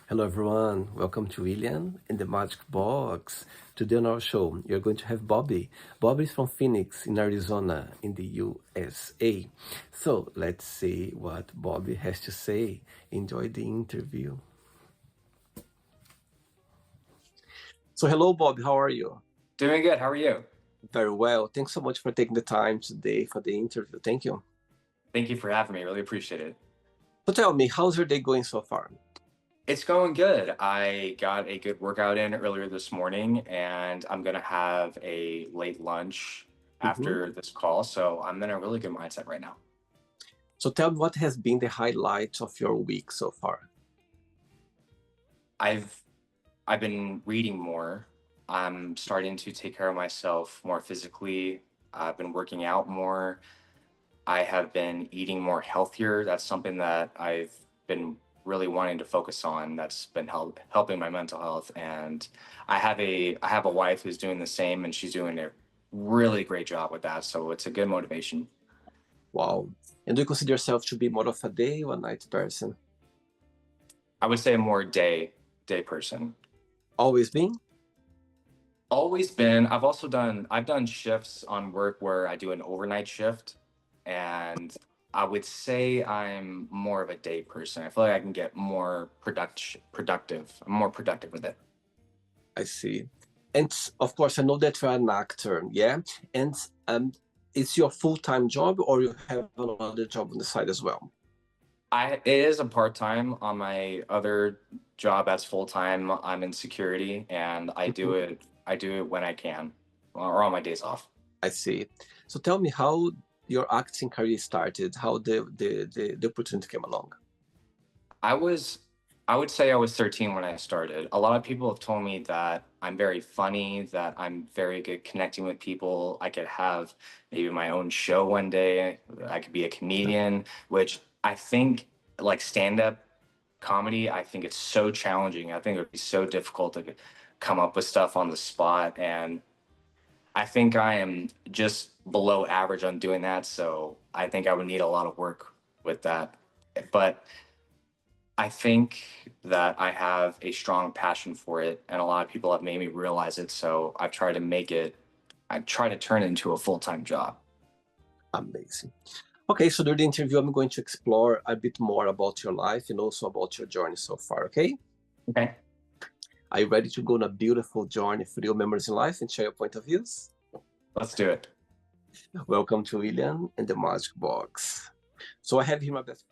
Hello, everyone. Welcome to William in the Magic Box. Today on our show, you're going to have Bobby. Bobby is from Phoenix in Arizona in the USA. So let's see what Bobby has to say. Enjoy the interview. So, hello, Bobby. How are you? Doing good. How are you? Very well. Thanks so much for taking the time today for the interview. Thank you. Thank you for having me. Really appreciate it. So, tell me, how's your day going so far? It's going good. I got a good workout in earlier this morning, and I'm gonna have a late lunch Mhm. after this call. So I'm in a really good mindset right now. So, tell me what has been the highlight of your week so far? I've I've been reading more. I'm starting to take care of myself more physically. I've been working out more. I have been eating more healthier. That's something that I've been really wanting to focus on. That's been helping my mental health. And I have a wife who's doing the same, and she's doing a really great job with that. So it's a good motivation. Wow. And do you consider yourself to be more of a day or night person? I would say a more day person. Always been? Always been. I've done shifts on work where I do an overnight shift, and I would say I'm more of a day person. I feel like I can get more productive. I'm more productive with it. I see. And of course, I know that you're an actor, yeah? And um, it's your full-time job or you have another job on the side as well? It is a part-time. On my other job as full-time, I'm in security, and Mhm. I do it when I can or on my days off. I see. So tell me how your acting career started, how the opportunity came along. I was I would say I was 13 when I started. A lot of people have told me that I'm very funny, that I'm very good connecting with people. I could have maybe my own show one day. I could be a comedian, which I think like stand-up comedy, I think it's so challenging. I think it would be so difficult to come up with stuff on the spot. And I think I am just below average on doing that. So I think I would need a lot of work with that. But I think that I have a strong passion for it, and a lot of people have made me realize it. So I try to turn it into a full time job. Amazing. Okay, so during the interview, I'm going to explore a bit more about your life and also about your journey so far, okay? Okay, Are you ready to go on a beautiful journey through your memories in life and share your point of views? let's do it. Welcome to William and the Magic Box. So I have here my best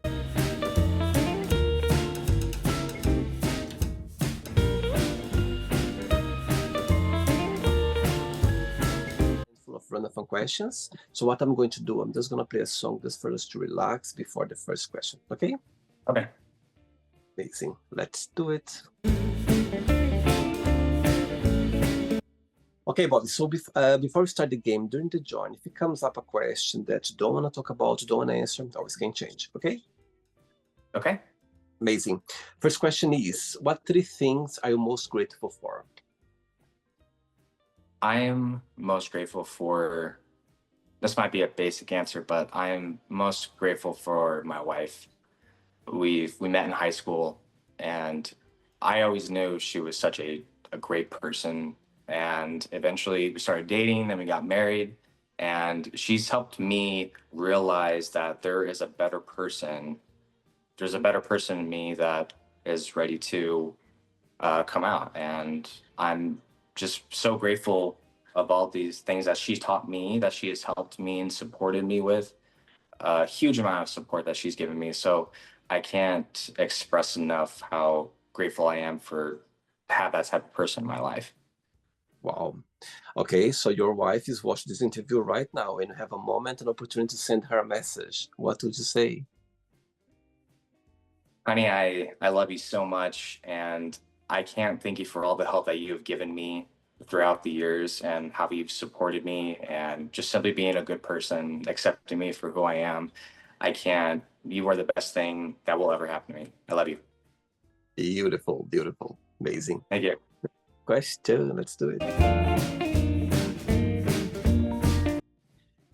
full of random questions. So what I'm going to do, I'm just going to play a song just for us to relax before the first question. Okay? Okay. Amazing. Let's do it. Okay, Bobby. So before we start the game, during the journey, if it comes up a question that you don't want to talk about, you don't want to answer, always can change. Okay? Okay. Amazing. First question is, what three things are you most grateful for? I am most grateful for this might be a basic answer, but I am most grateful for my wife. We met in high school, and I always knew she was such a great person. And eventually we started dating, then we got married, and she's helped me realize that there's a better person in me that is ready to come out. And I'm just so grateful of all these things that she's taught me, that she has helped me and supported me with. A huge amount of support that she's given me. So I can't express enough how grateful I am for have that type of person in my life. Wow. Okay, so your wife is watching this interview right now and you have a moment, an opportunity to send her a message. What would you say? Honey, I love you so much, and I can't thank you for all the help that you have given me throughout the years and how you've supported me and just simply being a good person, accepting me for who I am. You are the best thing that will ever happen to me. I love you. Beautiful, beautiful, amazing. Thank you. Question, let's do it. All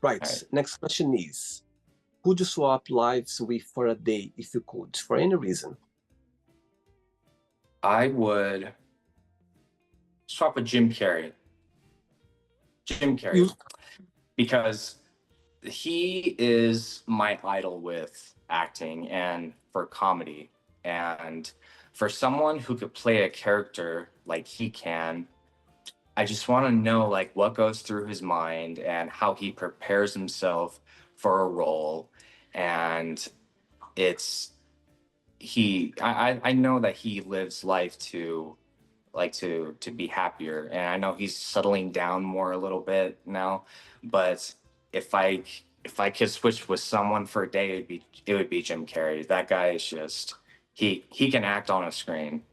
Right, right. next question is, would you swap lives with for a day if you could, for any reason? I would swap with Jim Carrey. Jim Carrey, You, because he is my idol with acting and for comedy. And for someone who could play a character like he can, I just want to know like what goes through his mind and how he prepares himself for a role. And it's I know that he lives life to to be happier, and I know he's settling down more a little bit now, but if I if I could switch with someone for a day, it would be Jim Carrey. That guy is just he can act on a screen.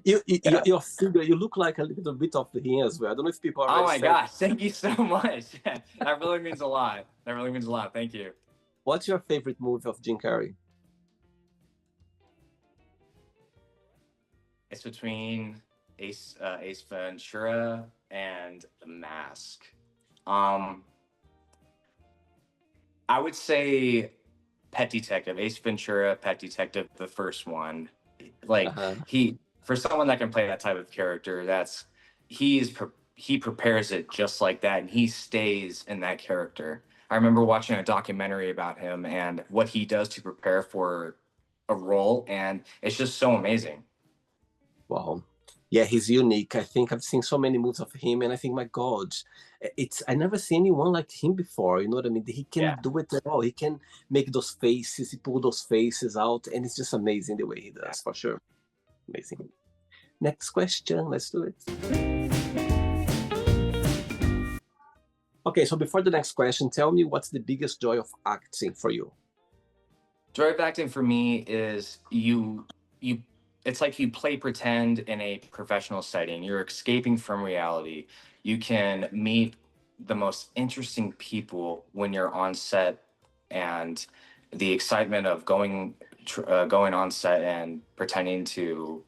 Yeah. your figure, you look like a little bit of him as well. I don't know if people Oh already my said. gosh, thank you so much. That really means a lot. That really means a lot. Thank you. What's your favorite movie of Jim Carrey? It's between Ace Ventura and The Mask. Um, I would say Pet Detective, Ace Ventura, Pet Detective, the first one. Like Uh-huh. he, for someone that can play that type of character, he prepares it just like that, and he stays in that character. I remember watching a documentary about him and what he does to prepare for a role, and it's just so amazing. Wow. Yeah, he's unique. I think I've seen so many movies of him, and I think, my God, it's I never seen anyone like him before. You know what I mean? He can Yeah. do it at all. He can make those faces, he pull those faces out, and it's just amazing the way he Yeah. does, for sure. Amazing. Next question. Let's do it. Okay, so before the next question, tell me what's the biggest joy of acting for you? Joy of acting for me is you it's like you play pretend in a professional setting. You're escaping from reality. You can meet the most interesting people when you're on set, and the excitement of going on set and pretending to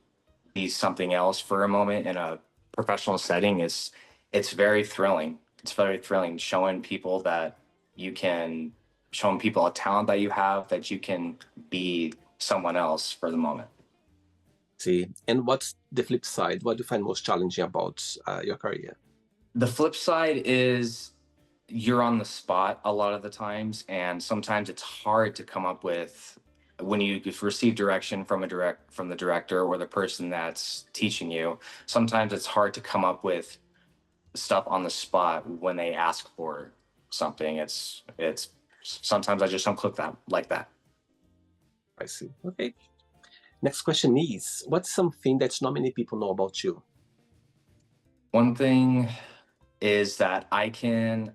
be something else for a moment in a professional setting is it's very thrilling. It's very thrilling showing people that you can showing people a talent that you have, that you can be someone else for the moment. See, and what's the flip side? What do you find most challenging about your career? The flip side is you're on the spot a lot of the times, and sometimes it's hard to come up with when you receive direction from from the director or the person that's teaching you. Sometimes it's hard to come up with stuff on the spot when they ask for something. It's sometimes I just don't click that like that. I see. Okay. Next question is, what's something that not many people know about you? One thing is that I can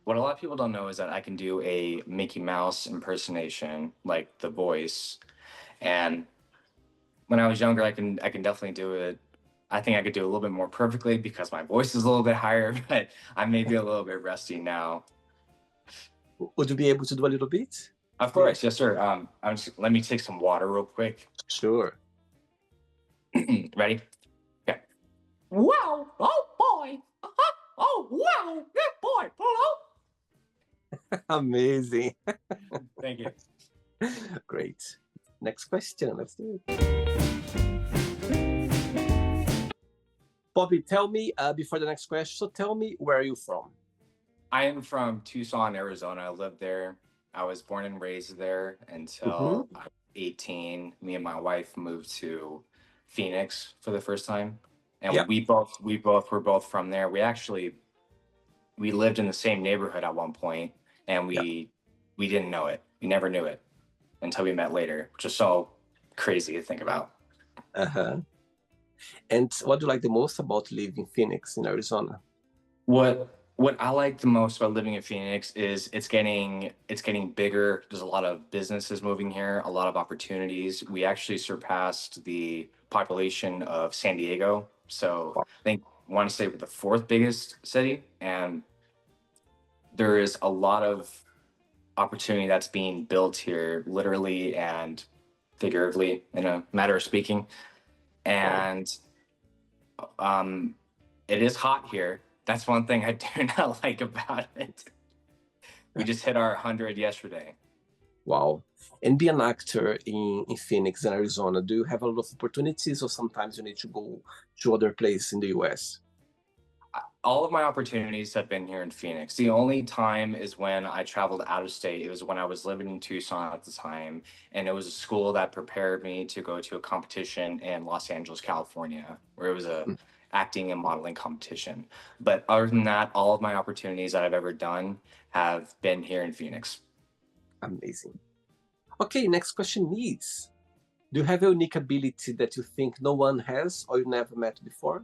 what a lot of people don't know is that I can do a Mickey Mouse impersonation, like the voice. And when I was younger, I can definitely do it. I think I could do it a little bit more perfectly because my voice is a little bit higher, but I may be a little bit rusty now. Would you be able to do a little bit? Of Yeah, course, yes, sir. Let me take some water real quick. sure. Ready? Okay. Wow! Oh boy! Uh-huh. Oh wow! Good boy! Hello. Amazing. Thank you. Great. Next question. Let's do it. Bobby, tell me before the next question. So tell me, where are you from? I am from Tucson, Arizona. I lived there. I was born and raised there Mm-hmm. until I was 18. Me and my wife moved to Phoenix for the first time, and Yeah. we both were both from there. We lived in the same neighborhood at one point, and Yeah. we didn't know it. We never knew it until we met later, which is so crazy to think about. Uh-huh. And what do you like the most about living in Phoenix in Arizona? What I like the most about living in Phoenix is it's getting bigger. There's a lot of businesses moving here, a lot of opportunities. We actually surpassed the population of San Diego. So Wow. I think I want to say we're the fourth biggest city, and there is a lot of opportunity that's being built here, literally and figuratively, in a matter of speaking. Wow. And um, it is hot here. That's one thing I do not like about it. We just hit our 100 yesterday. Wow. And be an actor in Phoenix, in Arizona, do you have a lot of opportunities or sometimes you need to go to other places in the US? All of my opportunities have been here in Phoenix. The only time is when I traveled out of state. It was when I was living in Tucson at the time, and it was a school that prepared me to go to a competition in Los Angeles, California, where it was a Mm, acting and modeling competition. But other than that, all of my opportunities that I've ever done have been here in Phoenix. amazing. Okay, next question is, do you have a unique ability that you think no one has or you never met before?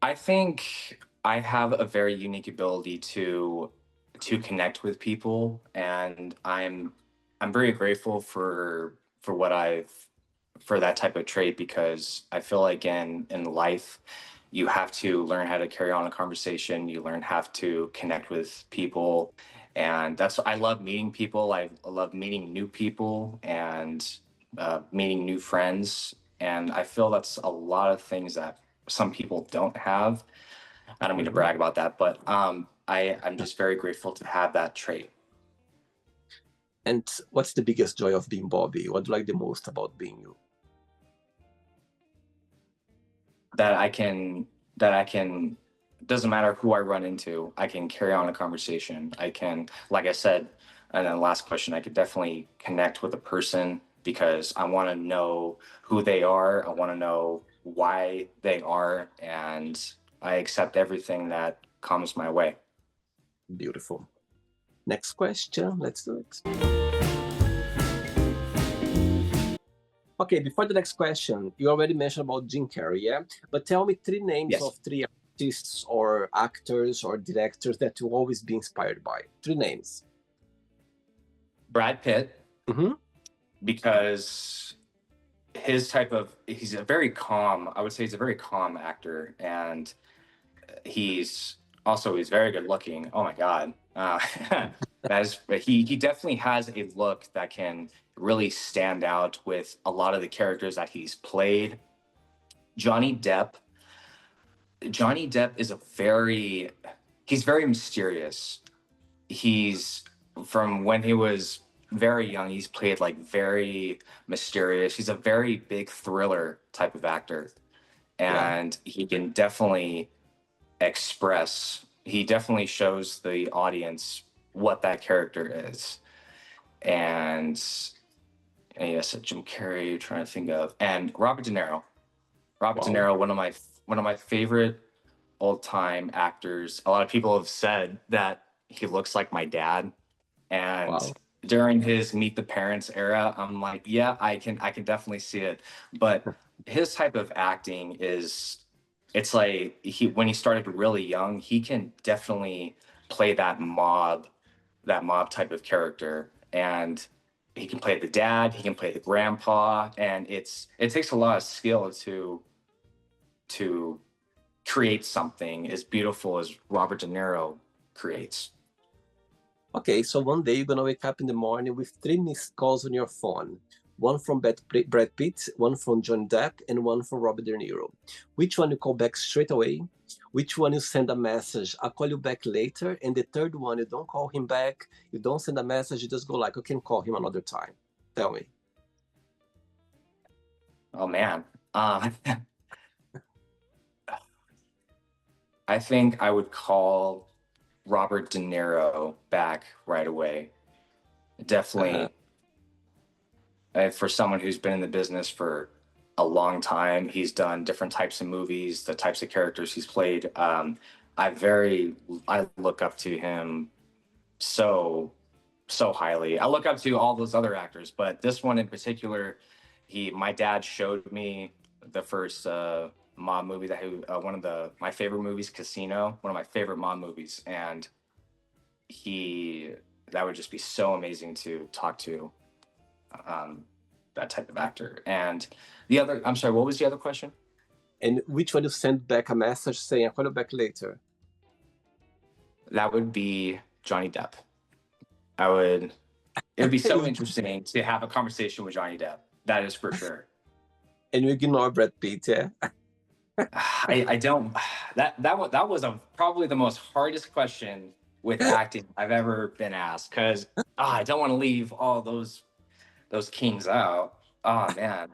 I think I have a very unique ability to connect with people, and I'm very grateful for what I've for that type of trait because I feel like in life you have to learn how to carry on a conversation. You learn how to connect with people, and that's I love meeting people. I love meeting new people and meeting new friends, and I feel that's a lot of things that some people don't have. I don't mean to Mhm. brag about that, but I'm just very grateful to have that trait. And what's the biggest joy of being Bobby? What do you like the most about being you? That I can doesn't matter who I run into, I can carry on a conversation. I can, like I said, and then last question, I could definitely connect with a person because I want to know who they are. I want to know why they are, and I accept everything that comes my way. Beautiful. Next question, let's do it. Okay, before the next question, you already mentioned about Jim Carrey, yeah? But tell me three names Yes. of three artists or actors or directors that you always be inspired by. Three names. Brad Pitt, Mm-hmm. because he's a very calm, I would say he's a very calm actor, and he's he's very good looking. Oh my god. That is he definitely has a look that can really stand out with a lot of the characters that he's played. Johnny Depp. Johnny Depp is a very he's very mysterious. He's from when he was very young, he's played like very mysterious. He's a very big thriller type of actor, Yeah. and he definitely shows the audience what that character is. And yes, Jim Carrey, trying to think of, and Robert De Niro. Robert De Wow. Niro, one of my favorite old time actors. A lot of people have said that he looks like my dad. And Wow. during his Meet the Parents era, I'm like, yeah, I can definitely see it. But his type of acting is it's like he when he started really young, he can definitely play that mob type of character. And he can play the dad, he can play the grandpa, and it takes a lot of skill to create something as beautiful as Robert De Niro creates. Okay, so one day you're gonna wake up in the morning with three missed calls on your phone. One from Brad Pitt, one from Johnny Depp, and one from Robert De Niro. Which one you call back straight away? Which one you send a message, I'll call you back later? And the third one, you don't call him back, you don't send a message, you just go like, I can call him another time. Tell me. Oh man. I think I would call Robert De Niro back right away. Uh-huh. Definitely, for someone who's been in the business for a long time, he's done different types of movies, the types of characters he's played. I look up to him so so highly. I look up to all those other actors, but this one in particular, he my dad showed me the first mob movie one of the my favorite movies, Casino, one of my favorite mob movies, and he that would just be so amazing to talk to um, that type of actor. And I'm sorry, what was the other question? And which one you send back a message saying, I'll call you back later? That would be Johnny Depp. I would. It would be so interesting to have a conversation with Johnny Depp. That is for sure. And you ignore Brad Pitt, yeah? I don't. That was probably the most hardest question with acting I've ever been asked because I don't want to leave all those kings out. Oh man,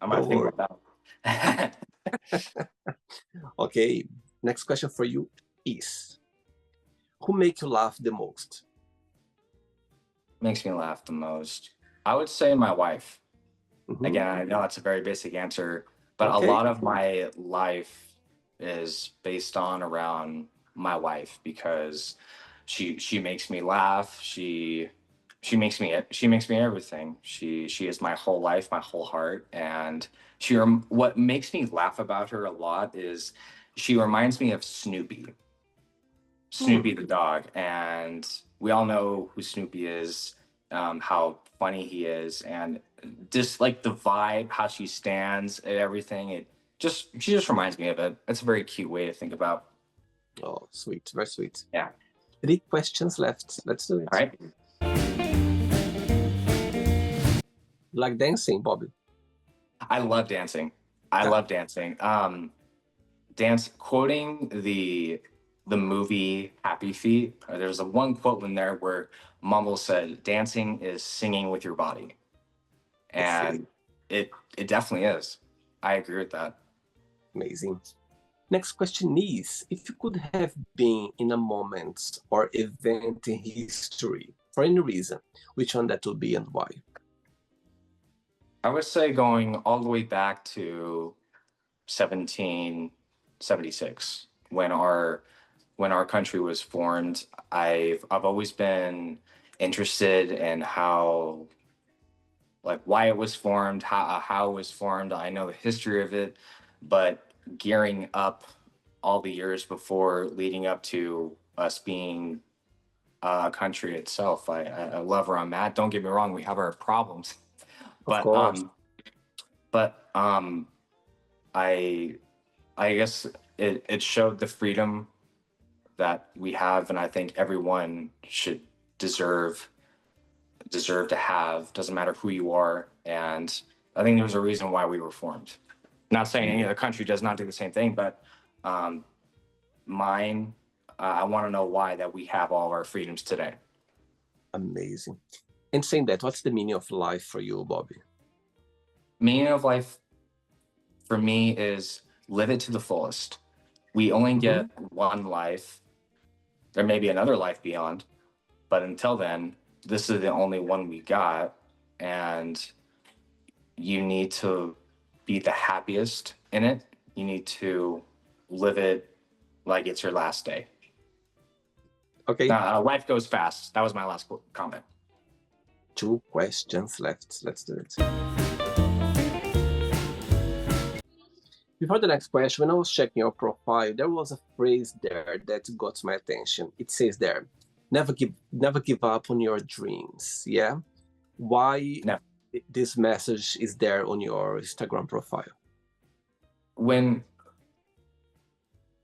I might Don't think worry. about that. Okay, next question for you is, who make you laugh the most? Makes me laugh the most. I would say my wife. Hmm. Again, I know that's a very basic answer, but a Okay, lot of my life is based on around my wife because she makes me laugh. She makes me everything. She is my whole life, my whole heart, and what makes me laugh about her a lot is she reminds me of hmm. Snoopy the dog, and we all know who Snoopy is, how funny he is, and just like the vibe, how she stands and everything. She just reminds me of it. It's a very cute way to think about. Oh, sweet, very sweet. Yeah. 3 questions left. Let's do All it. right. You like dancing, Bobby? I love dancing. I Ah, love dancing. Dance quoting the movie Happy Feet. There's a one quote in there where Mumble said, "Dancing is singing with your body," yes, yes, and it definitely is. I agree with that. amazing. Next question is, if you could have been in a moment or event in history for any reason, which one that would be and why? I would say going all the way back to 1776 when our country was formed. I've always been interested in how, like, why it was formed, how it was formed. I know the history of it, but gearing up all the years before leading up to us being a country itself, I love where I'm at. Don't get me wrong, we have our problems, Of but course, but um, I I guess it showed the freedom that we have, and I think everyone should deserve deserve to have. Doesn't matter who you are, and I think there's a reason why we were formed. Not saying any other country does not do the same thing, but um, mine. I want to know why that we have all of our freedoms today. amazing. And saying that, what's the meaning of life for you, Bobby? Meaning of life for me is live it to the fullest. We only Hmm. get one life. There may be another life beyond, but until then, this is the only one we got. And you need to be the happiest in it. You need to live it like it's your last day. Okay, Life goes fast. That was my last comment. 2 questions left. Let's do it. Before the next question, when I was checking your profile, there was a phrase there that got my attention. It says there, never give up on your dreams. Yeah. Why No, this message is there on your Instagram profile? when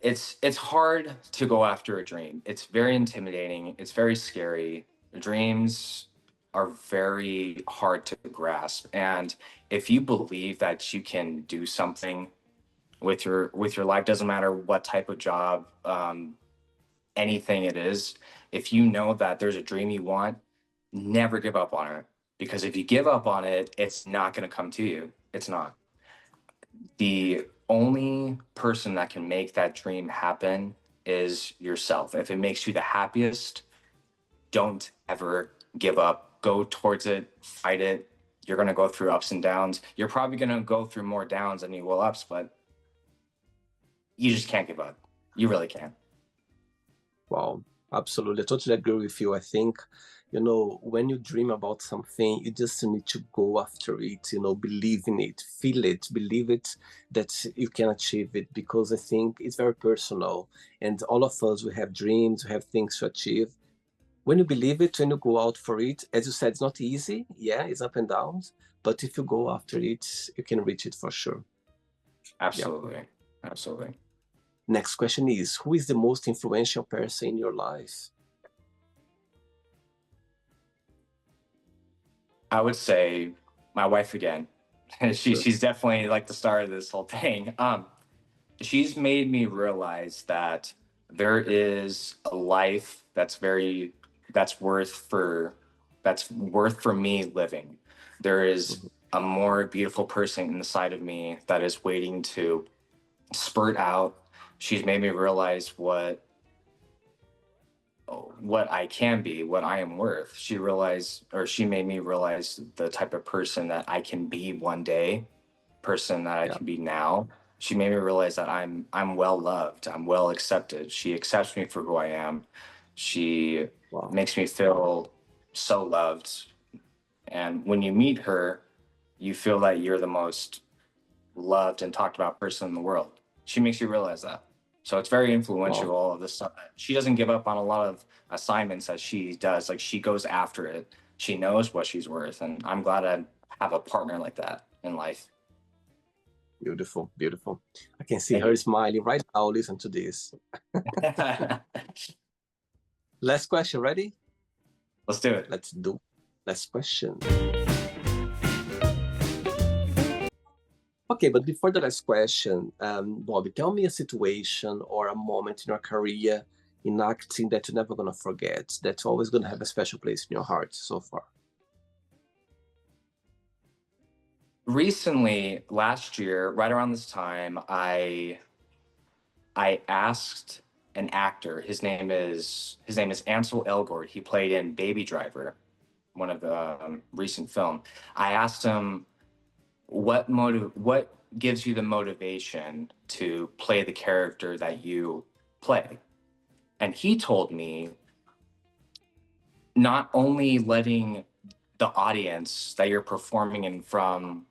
it's hard to go after a dream. It's very intimidating. It's very scary. Dreams are very hard to grasp, and if you believe that you can do something with your life, doesn't matter what type of job, anything it is, if you know that there's a dream you want, never give up on it, because if you give up on it, it's not going to come to you. It's not. The only person that can make that dream happen is yourself. If it makes you the happiest, don't ever give up. Go towards it, fight it. You're going to go through ups and downs. You're probably going to go through more downs than you will ups, but you just can't give up. You really can't. Wow, absolutely. I totally agree with you. I think, when you dream about something, you just need to go after it, believe in it, feel it, believe it that you can achieve it, because I think it's very personal. And all of us, we have dreams, we have things to achieve. When you believe it, when you go out for it, as you said, it's not easy. Yeah, it's up and downs. But if you go after it, you can reach it for sure. Yeah. Absolutely. Absolutely. Next question is, who is the most influential person in your life? I would say my wife again. Sure. She's definitely like the star of this whole thing. She's made me realize that there is a life that's worth for me living. There is Mhm. a more beautiful person inside of me that is waiting to spurt out. She's made me realize what I can be, what I am worth. She made me realize the type of person that I can be one day, person that I Yeah. can be now. She made me realize that I'm well loved, I'm well accepted. She accepts me for who I am. She Wow. makes me feel so loved. And when you meet her, you feel that you're the most loved and talked about person in the world. She makes you realize that. So it's very Wow. influential, all of this stuff. She doesn't give up on a lot of assignments that she does. Like she goes after it. She knows what she's worth. And I'm glad I have a partner like that in life. Beautiful. Beautiful. I can see Thank her you. smiling right now. Listen to this. Last question. Ready? Let's do it. Let's do last question. Okay, but before the last question, Bobby, tell me a situation or a moment in your career in acting that you're never gonna forget, that's always gonna have a special place in your heart so far. Recently, last year, right around this time, I asked an actor. His name is Ansel Elgort. He played in Baby Driver, one of the recent film. I asked him what gives you the motivation to play the character that you play, and he told me not only letting the audience that you're performing in front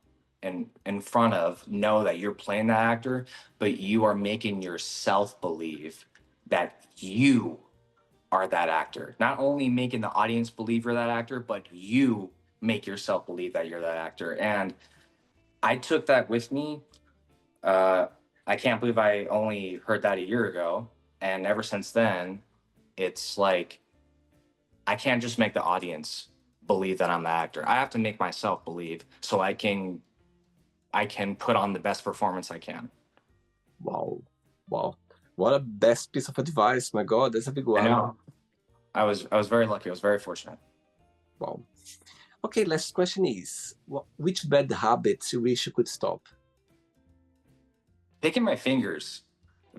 of know that you're playing that actor, but you are making yourself believe that you are that actor. Not only making the audience believe you're that actor, but you make yourself believe that you're that actor. And I took that with me. Uh, I can't believe I only heard that a year ago. And ever since then, it's like I can't just make the audience believe that I'm the actor. I have to make myself believe so I can put on the best performance I can. Wow. Wow. What a best piece of advice. My God, that's a big I one. know. I was very lucky. I was very fortunate. Wow. Okay, last question is, which bad habits you wish you could stop? Picking my fingers.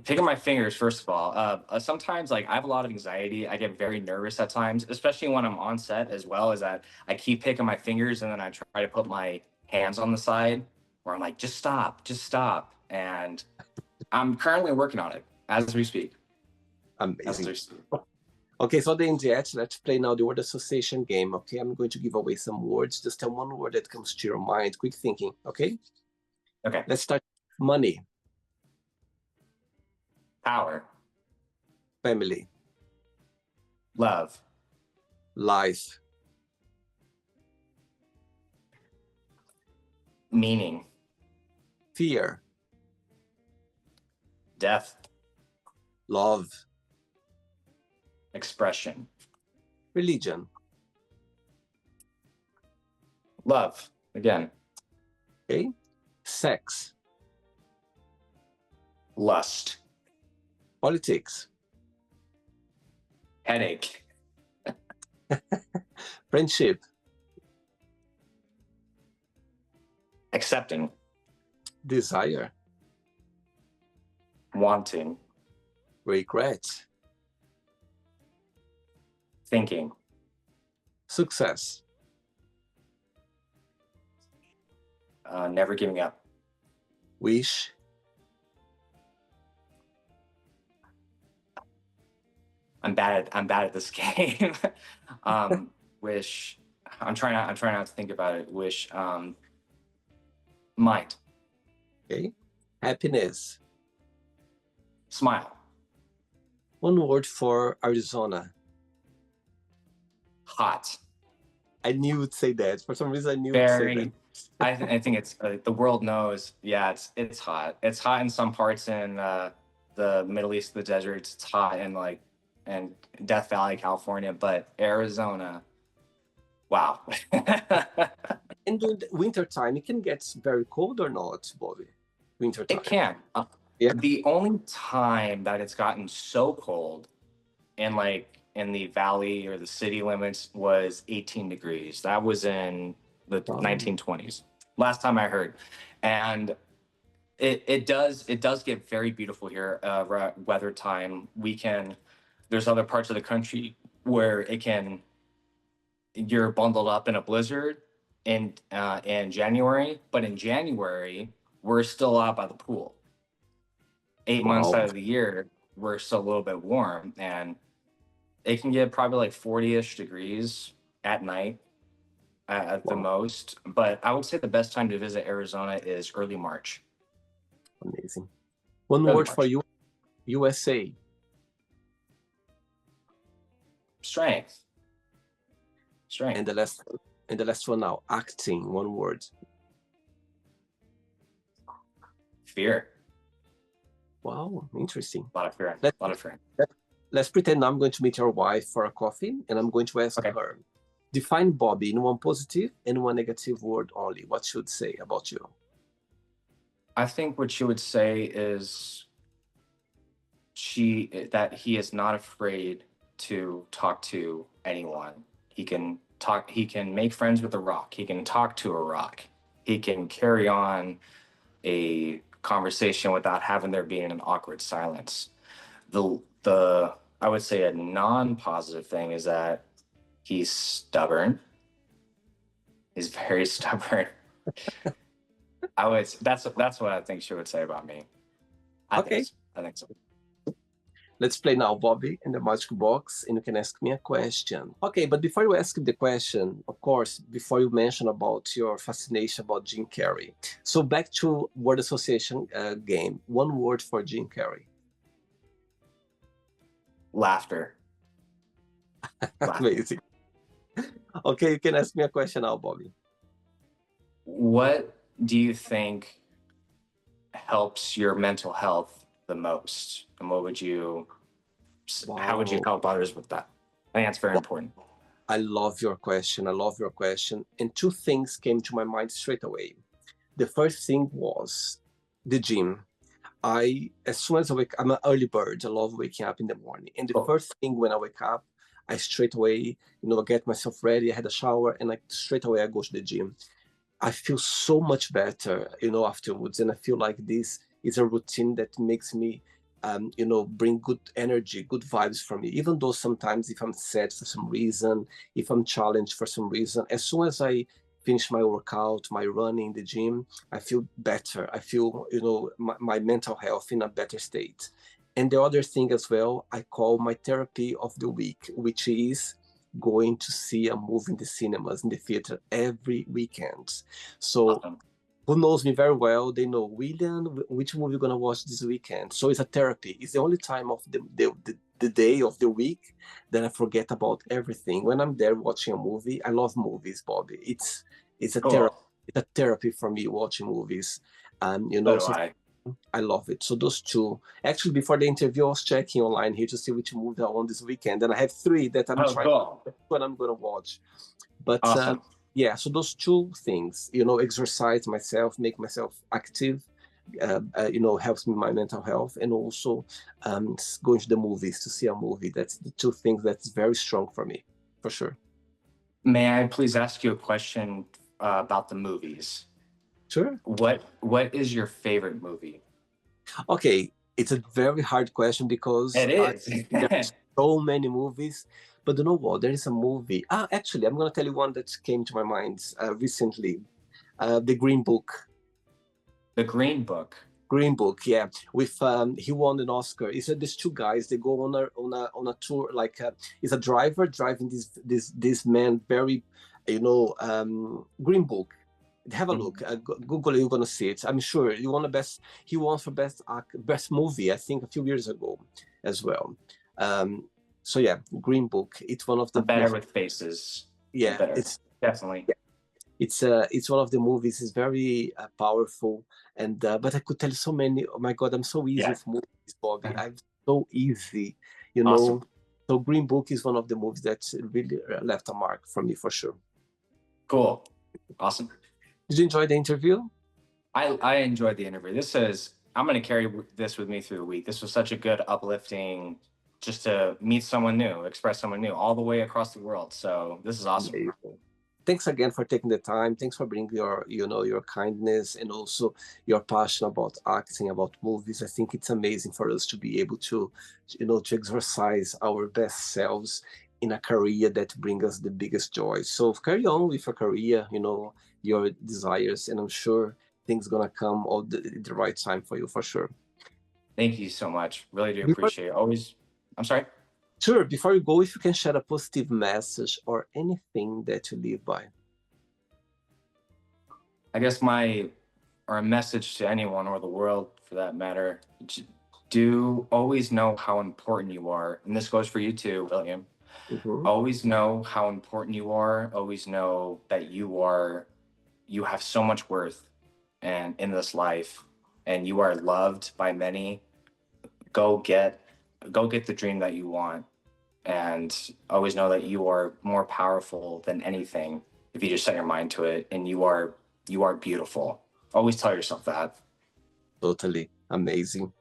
Picking my fingers, first of all. Sometimes, like, I have a lot of anxiety. I get very nervous at times, especially when I'm on set, as well as that I keep picking my fingers and then I try to put my hands on the side where I'm like, just stop, just stop. And I'm currently working on it as we speak. As Amazing. we speak. Okay, so the Indiet, let's play now the word association game. Okay, I'm going to give away some words. Just tell one word that comes to your mind. Quick thinking. Okay, Okay. let's start. Money, Power, family, love, life, meaning, fear, death, love, expression, religion. love, again, Okay, sex, lust, politics, headache, friendship, accepting, desire, wanting, regret, thinking, success, never giving up, wish, I'm bad at this game. um, wish. I'm trying not to think about it. Wish. Mind. okay, happiness. Smile. One word for Arizona. Hot. I knew you'd say that. For some reason, I knew you'd say that. Very. I think it's the world knows. Yeah, it's hot. It's hot in some parts in the Middle East, the deserts. It's hot in like and Death Valley, California, but Arizona. Wow. And during the winter time, it can get very cold or not, Bobby? Winter It time. can. Yeah. The only time that it's gotten so cold and like in the valley or the city limits was 18 degrees. That was in the Wow. 1920s. Last time I heard. And it does get very beautiful here weather time. There's other parts of the country where it can you're bundled up in a blizzard in January, but in January we're still out by the pool. 8 months Wow. out of the year we're still a little bit warm, and it can get probably like 40-ish degrees at night at the Wow. most. But I would say the best time to visit Arizona is early March. Amazing. One Early word for March. you, USA. Strength. And Strength. the last one now, acting, one word. Fear. Wow, interesting. A lot of fear. Let, A lot of fear. let, let's pretend I'm going to meet your wife for a coffee and I'm going to ask Okay. her, define Bobby in one positive and one negative word only. What should say about you? I think what she would say is that he is not afraid to talk to anyone. He can make friends with a rock. He can talk to a rock. He can carry on a conversation without having there being an awkward silence. The I would say a non-positive thing is that he's stubborn. He's very stubborn. That's what I think she would say about me. Okay, I think so. let's play now, Bobby, in the magic box, and you can ask me a question. Okay, but before you ask the question, of course, before you mention about your fascination about Jim Carrey. So back to word association game. One word for Jim Carrey. Laughter. Laughter. Amazing. Okay, you can ask me a question now, Bobby. What do you think helps your mental health the most, and how would you Wow. help others with that? I think that's very Well, important. I love your question. I love your question. And two things came to my mind straight away. The first thing was the gym. As soon as I wake, I'm an early bird. I love waking up in the morning. And the Cool. first thing when I wake up, I straight away, I get myself ready. I had a shower, and straight away I go to the gym. I feel so much better, afterwards. And I feel like this is a routine that makes me, bring good energy, good vibes for me. Even though sometimes if I'm sad for some reason, if I'm challenged for some reason, as soon as I finish my workout, my running in the gym, I feel better. I feel, my mental health in a better state. And the other thing as well, I call my therapy of the week, which is going to see a movie in the cinemas, in the theater every weekend. So Awesome. who knows me very well, they know, William, which movie you're going to watch this weekend. So it's a therapy. It's the only time of the day of the week that I forget about everything. When I'm there watching a movie, I love movies, Bobby. It's a therapy. Cool. It's a therapy for me watching movies. So do So I. I love it. So those two. Actually, before the interview, I was checking online here to see which movie I want this weekend, and I have three that I'm Oh, trying cool. what I'm gonna watch. But Awesome. yeah, so those two things, exercise myself, make myself active, helps me my mental health, and also going to the movies to see a movie. That's the two things that's very strong for me, for sure. May I please ask you a question about the movies? Sure. What is your favorite movie? Okay, it's a very hard question because It is. there are so many movies. But you know what? There is a movie. Actually, I'm going to tell you one that came to my mind recently. The Green Book. The Green Book. Green Book, yeah. With he won an Oscar. He said these two guys they go on a tour. Like he's a driver driving this man very, Green Book. Have a look. Google it, you're gonna see it. I'm sure you won the best. He won for best movie. I think a few years ago as well. So yeah, Green Book. It's one of The the Better with Faces. The yeah. Better. Definitely. It's one of the movies. It's very powerful, and but I could tell you so many. Oh my God, I'm so easy Yeah. with movies, Bobby. I'm so easy, you Awesome. know. So Green Book is one of the movies that really left a mark for me for sure. Cool. Awesome. Did you enjoy the interview? I enjoyed the interview. I'm going to carry this with me through the week. This was such a good, uplifting, just to meet someone new, express someone new all the way across the world. So this is awesome. Amazing. Thanks again for taking the time. Thanks for bringing your, your kindness and also your passion about acting, about movies. I think it's amazing for us to be able to, to exercise our best selves in a career that brings us the biggest joy. So carry on with your career, your desires, and I'm sure things gonna come all the right time for you for sure. Thank you so much. Really do Before, appreciate it. Always. I'm sorry. sure, before you go, if you can share a positive message or anything that you live by. I guess or a message to anyone or the world for that matter, do always know how important you are. And this goes for you too, William. Mhm. Always know how important you are. Always know that you have so much worth and in this life, and you are loved by many. Go get the dream that you want, and always know that you are more powerful than anything if you just set your mind to it, and you are beautiful. Always tell yourself that. Totally amazing.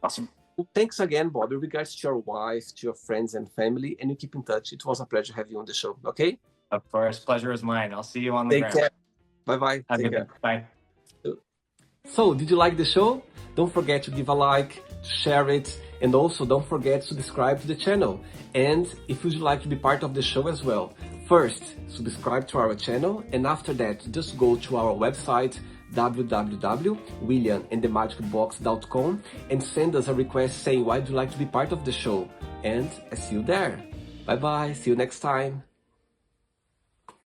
Awesome. Well, thanks again, Bobby. Regards to your wife, to your friends and family, and you keep in touch. It was a pleasure having you on the show. Okay? Of course, pleasure is mine. I'll see you on the Take ground. care. Bye-bye. Have a Take good care. day. Bye. So, did you like the show? Don't forget to give a like, share it, and also don't forget to subscribe to the channel. And if you'd like to be part of the show as well, first, subscribe to our channel, and after that, just go to our website, www.williamandthemagicbox.com, and send us a request saying why would you like to be part of the show. And I see you there. Bye-bye. See you next time.